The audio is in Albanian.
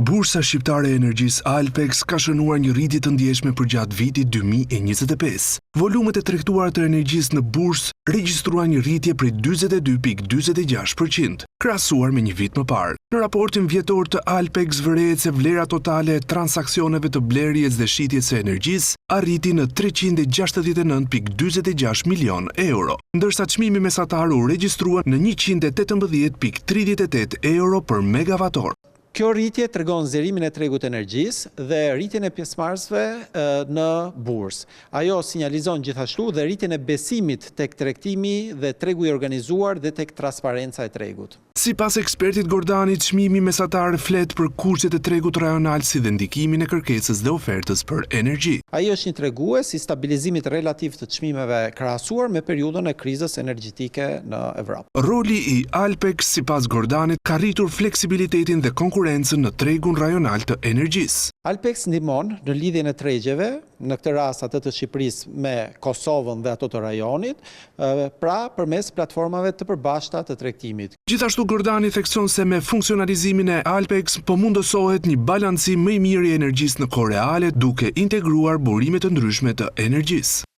Bursa shqiptare e energjisë Alpex ka shënuar një rritje të ndjeshme përgjatë vitit 2025. Volumet e tregtuara të energjisë në bursë regjistruan një rritje prej 42.46%, krahasuar me një vit më parë. Në raportin vjetor të Alpex vërehet se vlera totale e transaksioneve të blerjes dhe shitjes së energjisë arriti në 369.46 milion euro, ndërsa çmimi mesatar u regjistrua në 118.38 euro për megavator. Kjo rritje tregon zërimin e tregut energjisë dhe rritjen e pjesëmarrësve në bursë. Ajo sinjalizon gjithashtu dhe rritjen e besimit tek tregtimi dhe tregu i organizuar dhe tek transparenca e tregut. Sipas ekspertit Gordanit, çmimi mesatar flet për kushtet e tregut rajonal si dhe ndikimin e kërkesës dhe ofertës për energji. Ai është një tregues i stabilizimit relativ të çmimeve krahasuar me periudhën e krizës energjetike në Evropë. Roli i Alpex, sipas Gordanit, ka rritur fleksibilitetin dhe konkurrencën në tregun rajonal të energjisë. Alpex ndihmon në lidhjen e tregjeve, në këtë rast atë të Shqipërisë me Kosovën dhe ato të rajonit, pra përmes platformave të përbashkëta të tregtimit. Gjithashtu Gordani thekson se me funksionalizimin e Alpex po mundësohet një balancim më i mirë i energjisë në kohë reale duke integruar burime të ndryshme të energjisë.